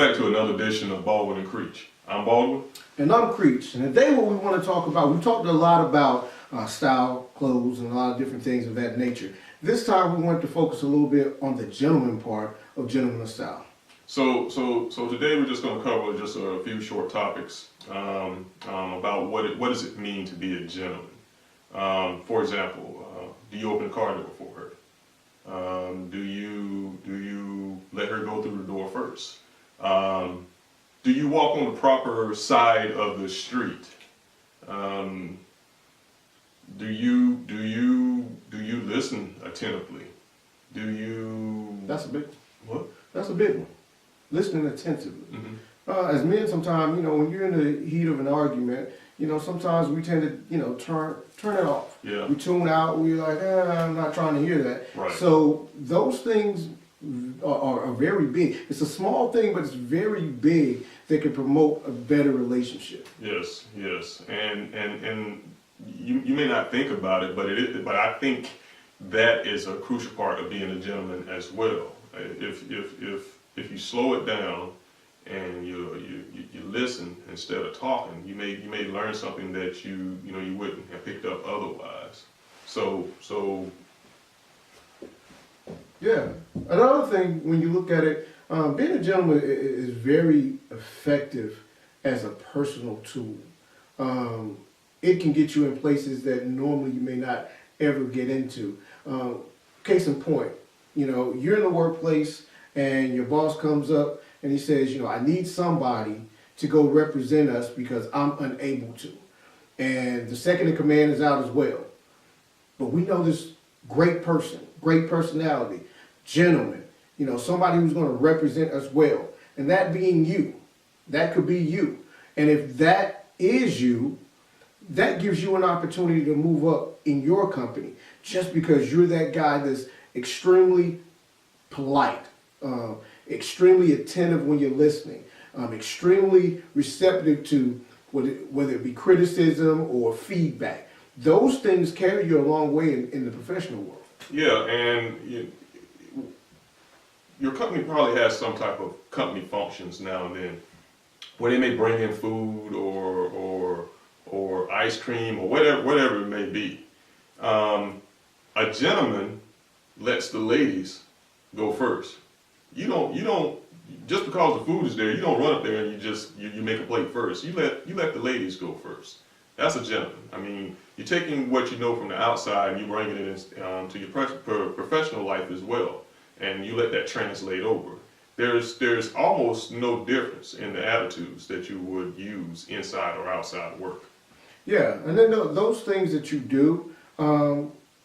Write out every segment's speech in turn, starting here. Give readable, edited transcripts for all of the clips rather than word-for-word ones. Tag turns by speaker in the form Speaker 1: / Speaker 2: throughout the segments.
Speaker 1: back to another edition of Baldwin and Creech. I'm Baldwin.
Speaker 2: And I'm Creech. And today what we want to talk about, we've talked a lot about style, clothes, and a lot of different things of that nature. This time we want to focus a little bit on the gentleman part of gentleman style.
Speaker 1: So today we're just going to cover just a few short topics about what does it mean to be a gentleman. For example, do you open the car door for her? Do you let her go through the door first? Do you walk on the proper side of the street? Do you listen attentively?
Speaker 2: That's a big
Speaker 1: What?
Speaker 2: That's a big one. Listening attentively.
Speaker 1: Mm-hmm.
Speaker 2: As men, sometimes when you're in the heat of an argument, sometimes we tend to turn it off.
Speaker 1: Yeah.
Speaker 2: We tune out. We're like, I'm not trying to hear that.
Speaker 1: Right.
Speaker 2: So those things are very big. It's a small thing, but it's very big that can promote a better relationship.
Speaker 1: Yes, and you may not think about it, but I think that is a crucial part of being a gentleman as well. If you slow it down and you listen instead of talking, you may learn something that you wouldn't have picked up otherwise. So
Speaker 2: yeah. Another thing, when you look at it, being a gentleman is very effective as a personal tool. It can get you in places that normally you may not ever get into. Case in point, you're in the workplace and your boss comes up and he says, I need somebody to go represent us because I'm unable to. And the second in command is out as well. But we know this great person, great personality, gentleman, somebody who's going to represent us well. And that being you, that could be you. And if that is you, that gives you an opportunity to move up in your company just because you're that guy that's extremely polite, extremely attentive when you're listening, extremely receptive to whether it be criticism or feedback. Those things carry you a long way in the professional world. Yeah,
Speaker 1: and your company probably has some type of company functions now and then where they may bring in food or ice cream or whatever it may be. A gentleman lets the ladies go first. You don't just because the food is there, you don't run up there and you make a plate first. You let the ladies go first. That's a gentleman. I mean, you're taking what you know from the outside and you bringing it to your professional life as well, and you let that translate over. There's almost no difference in the attitudes that you would use inside or outside of work.
Speaker 2: Yeah, and then those things that you do,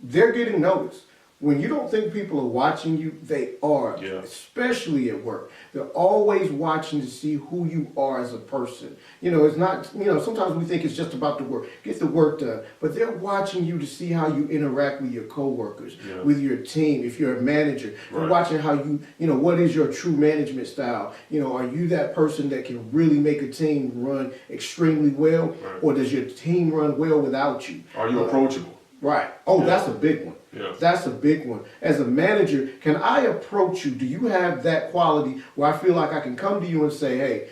Speaker 2: they're getting noticed. When you don't think people are watching you, they are,
Speaker 1: yeah.
Speaker 2: Especially at work. They're always watching to see who you are as a person. It's not, sometimes we think it's just about the work. Get the work done. But they're watching you to see how you interact with your coworkers,
Speaker 1: yeah.
Speaker 2: with your team. If you're a manager, they're
Speaker 1: right.
Speaker 2: watching how what is your true management style? Are you that person that can really make a team run extremely well?
Speaker 1: Right.
Speaker 2: Or does your team run well without you?
Speaker 1: Are you approachable?
Speaker 2: Right. Oh,
Speaker 1: yeah.
Speaker 2: That's a big one.
Speaker 1: Yeah.
Speaker 2: That's a big one. As a manager, can I approach you? Do you have that quality where I feel like I can come to you and say, hey,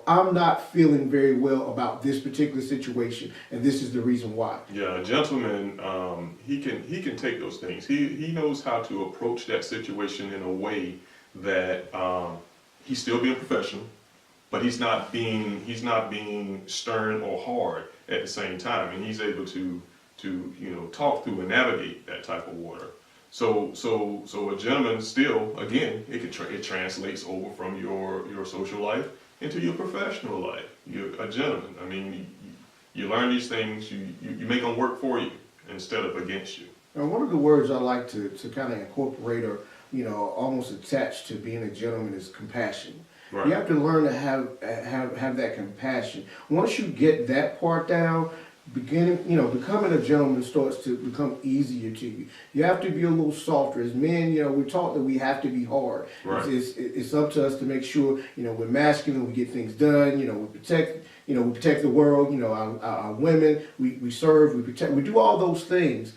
Speaker 2: I'm not feeling very well about this particular situation, and this is the reason why?
Speaker 1: Yeah, a gentleman, he can take those things. He knows how to approach that situation in a way that he's still being professional, but he's not being stern or hard at the same time, and he's able to talk through and navigate that type of water. So a gentleman still, again, it translates over from your social life into your professional life. You're a gentleman. I mean, you learn these things. You make them work for you instead of against you.
Speaker 2: And one of the words I like to kind of incorporate or almost attach to being a gentleman is compassion.
Speaker 1: Right.
Speaker 2: You have to learn to have that compassion. Once you get that part down, becoming a gentleman starts to become easier to you. You have to be a little softer. As men, we're taught that we have to be hard.
Speaker 1: Right.
Speaker 2: It's up to us to make sure, we're masculine, we get things done, we protect the world, our women, we serve, we protect, we do all those things.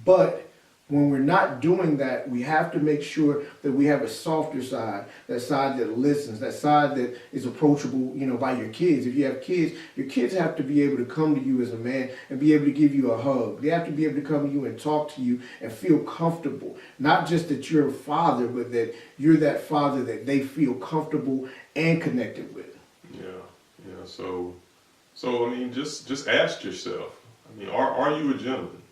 Speaker 2: But when we're not doing that, we have to make sure that we have a softer side, that side that listens, that side that is approachable, by your kids. If you have kids, your kids have to be able to come to you as a man and be able to give you a hug. They have to be able to come to you and talk to you and feel comfortable. Not just that you're a father, but that you're that father that they feel comfortable and connected with.
Speaker 1: Yeah, yeah. So I mean, just ask yourself. I mean, are you a gentleman?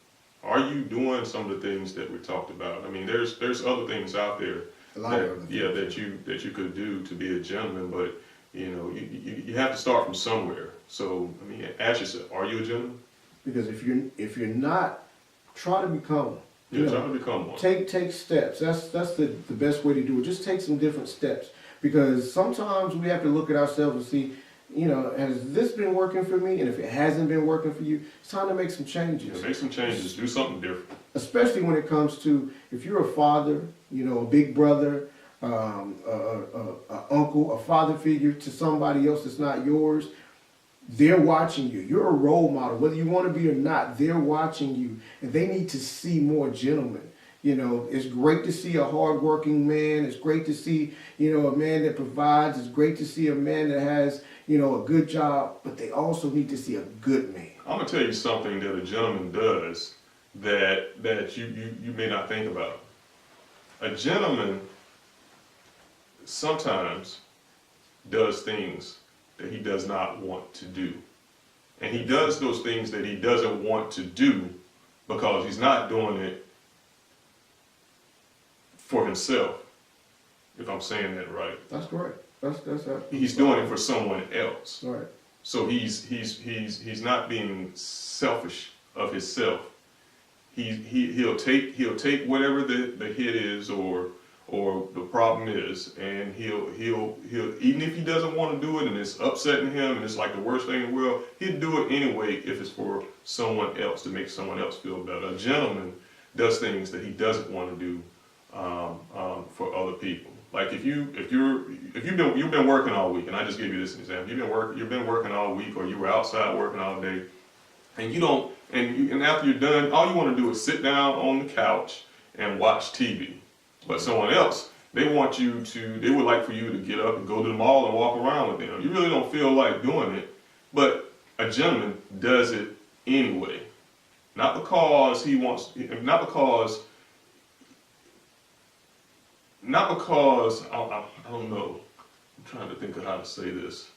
Speaker 1: Are you doing some of the things that we talked about? I mean, there's other things out there that you could do to be a gentleman, but you have to start from somewhere. So I mean, ask yourself, are you a gentleman?
Speaker 2: Because if you're not, try to become one.
Speaker 1: Try to become one.
Speaker 2: Take steps. That's the best way to do it. Just take some different steps, because sometimes we have to look at ourselves and see, has this been working for me? And if it hasn't been working for you, it's time to make some changes.
Speaker 1: Yeah, make some changes. Do something different.
Speaker 2: Especially when it comes to, if you're a father, a big brother, a uncle, a father figure to somebody else that's not yours. They're watching you. You're a role model, whether you want to be or not. They're watching you, and they need to see more gentlemen. It's great to see a hardworking man. It's great to see, a man that provides. It's great to see a man that has, a good job. But they also need to see a good man.
Speaker 1: I'm gonna tell you something that a gentleman does that you may not think about. A gentleman sometimes does things that he does not want to do. And he does those things that he doesn't want to do because he's not doing it for himself, if I'm saying that right.
Speaker 2: That's correct. That's
Speaker 1: he's doing it for someone else.
Speaker 2: Right.
Speaker 1: So he's not being selfish of himself. He'll take whatever the hit is or the problem is, and he'll even if he doesn't want to do it and it's upsetting him and it's like the worst thing in the world, he'll do it anyway if it's for someone else, to make someone else feel better. A gentleman does things that he doesn't want to do for other people. Like if you've been working all week, and I just gave you this example. You've been working all week, or you were outside working all day, and and after you're done, all you want to do is sit down on the couch and watch TV. But someone else, they would like for you to get up and go to the mall and walk around with them. You really don't feel like doing it, but a gentleman does it anyway. Not because he wants, not because, I don't know. I'm trying to think of how to say this.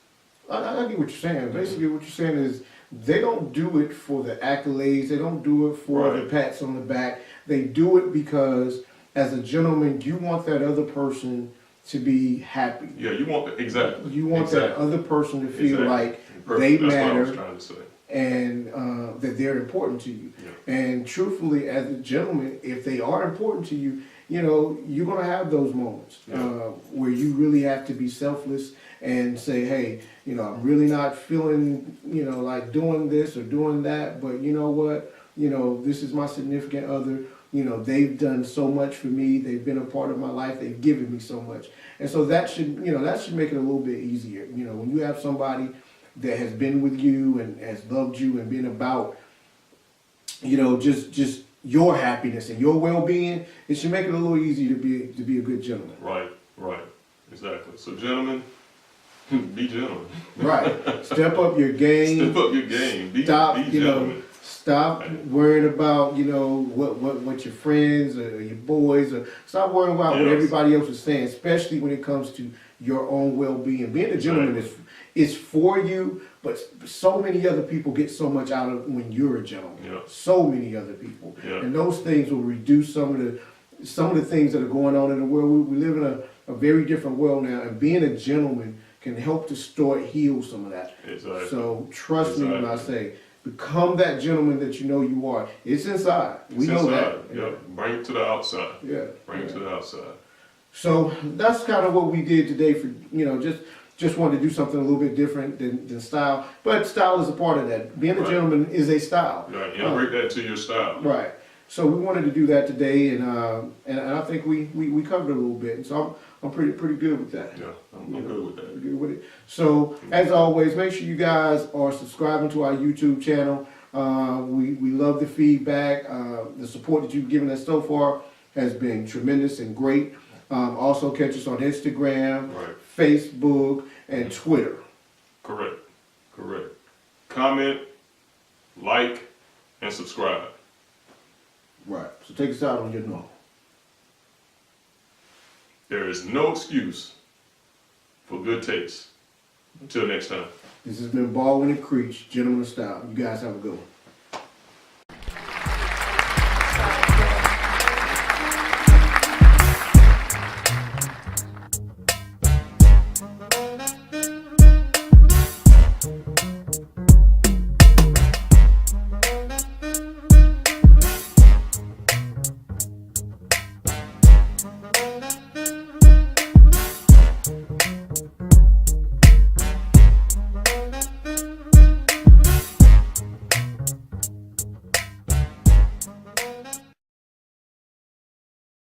Speaker 2: I get what you're saying. Basically, what you're saying is they don't do it for the accolades. They don't do it for the pats on the back. They do it because, as a gentleman, you want that other person to be happy.
Speaker 1: Yeah, you want exactly.
Speaker 2: You want that other person to feel like
Speaker 1: they
Speaker 2: matter.
Speaker 1: That's what I was trying to say.
Speaker 2: And that they're important to you. Yeah. And truthfully, as a gentleman, if they are important to you, you're going to have those moments where you really have to be selfless and say, hey, I'm really not feeling, like doing this or doing that, but you know what? This is my significant other. They've done so much for me. They've been a part of my life. They've given me so much. And so that should make it a little bit easier. When you have somebody that has been with you and has loved you and been about, just your happiness and your well-being, it should make it a little easier to be a good gentleman.
Speaker 1: Right, exactly. So gentlemen, be gentlemen.
Speaker 2: Right. Step up your game.
Speaker 1: Step up your game. Be gentlemen.
Speaker 2: Stop worrying about, what your friends or your boys, or stop worrying about what everybody else is saying, especially when it comes to your own well-being. Being a gentleman is for you, but so many other people get so much out of when you're a gentleman.
Speaker 1: Yeah.
Speaker 2: So many other people.
Speaker 1: Yeah. And
Speaker 2: those things will reduce some of the things that are going on in the world. We live in a very different world now, and being a gentleman can help to heal some of that.
Speaker 1: Exactly.
Speaker 2: So trust me when I say, become that gentleman that you know you are. It's inside. We know that.
Speaker 1: Yeah. Bring it to the outside.
Speaker 2: Yeah.
Speaker 1: Bring it to the outside.
Speaker 2: So that's kind of what we did today for, just wanted to do something a little bit different than style. But style is a part of that. Being a gentleman is a style.
Speaker 1: Right. Integrate that to your style.
Speaker 2: Right. So we wanted to do that today, and I think we covered it a little bit. And so I'm pretty good with that.
Speaker 1: Yeah, I'm good with that.
Speaker 2: Good with it. So as always, make sure you guys are subscribing to our YouTube channel. We love the feedback. The support that you've given us so far has been tremendous and great. Also catch us on Instagram,
Speaker 1: Right.
Speaker 2: Facebook, and Twitter.
Speaker 1: Correct. Correct. Comment, like, and subscribe.
Speaker 2: Right. So take us out on your note.
Speaker 1: There is no excuse for good taste. Until next time.
Speaker 2: This has been Baldwin and Creech, Gentleman Style. You guys have a good one.